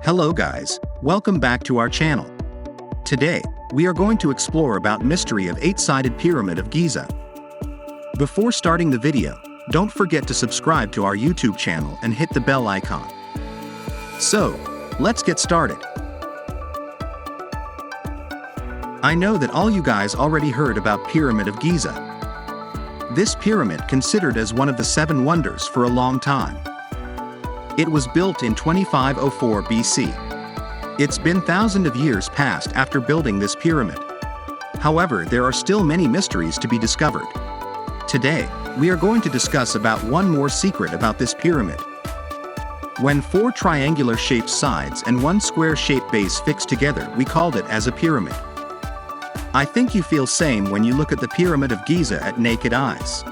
Hello guys, welcome back to our channel. Today, we are going to explore about mystery of 8-sided pyramid of Giza. Before starting the video, don't forget to subscribe to our YouTube channel and hit the bell icon. So, let's get started. I know that all you guys already heard about Pyramid of Giza. This pyramid considered as one of the 7 wonders for a long time. It was built in 2504 BC. It's been thousands of years past after building this pyramid. However, there are still many mysteries to be discovered. Today, we are going to discuss about one more secret about this pyramid. When 4 triangular-shaped sides and 1 square-shaped base fixed together, we called it as a pyramid. I think you feel same when you look at the Pyramid of Giza at naked eyes.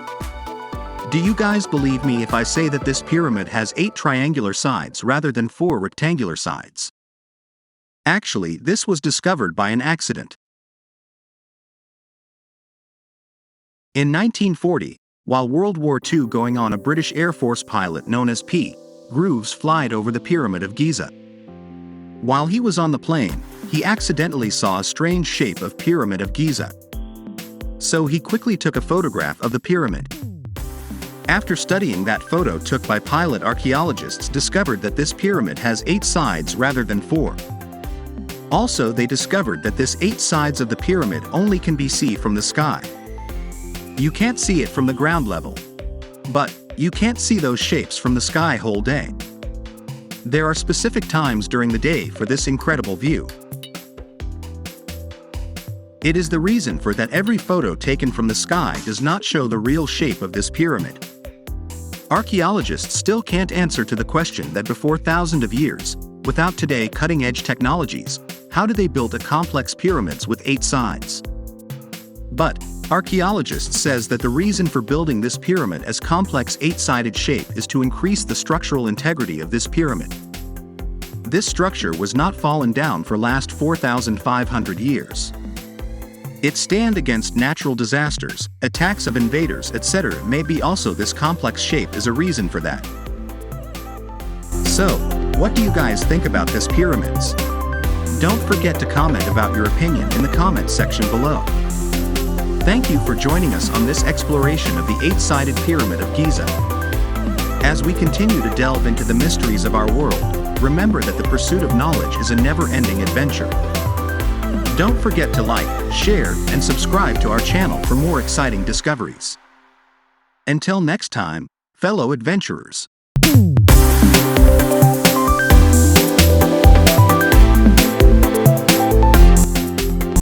Do you guys believe me if I say that this pyramid has 8 triangular sides rather than 4 rectangular sides? Actually, this was discovered by an accident. In 1940, while World War II going on, a British Air Force pilot known as P. Grooves flied over the Pyramid of Giza. While he was on the plane, he accidentally saw a strange shape of Pyramid of Giza. So he quickly took a photograph of the pyramid. After studying that photo took by pilot, archaeologists discovered that this pyramid has 8 sides rather than 4. Also, they discovered that this 8 sides of the pyramid only can be seen from the sky. You can't see it from the ground level. But you can't see those shapes from the sky whole day. There are specific times during the day for this incredible view. It is the reason for that every photo taken from the sky does not show the real shape of this pyramid. Archaeologists still can't answer to the question that before thousands of years, without today cutting-edge technologies, how did they build a complex pyramids with 8 sides? But archaeologists says that the reason for building this pyramid as complex 8-sided shape is to increase the structural integrity of this pyramid. This structure was not fallen down for last 4,500 years. It stand against natural disasters, attacks of invaders, etc. Maybe also this complex shape is a reason for that. So, what do you guys think about this pyramids? Don't forget to comment about your opinion in the comments section below. Thank you for joining us on this exploration of the 8-sided Pyramid of Giza. As we continue to delve into the mysteries of our world, remember that the pursuit of knowledge is a never-ending adventure. Don't forget to like, share, and subscribe to our channel for more exciting discoveries. Until next time, fellow adventurers.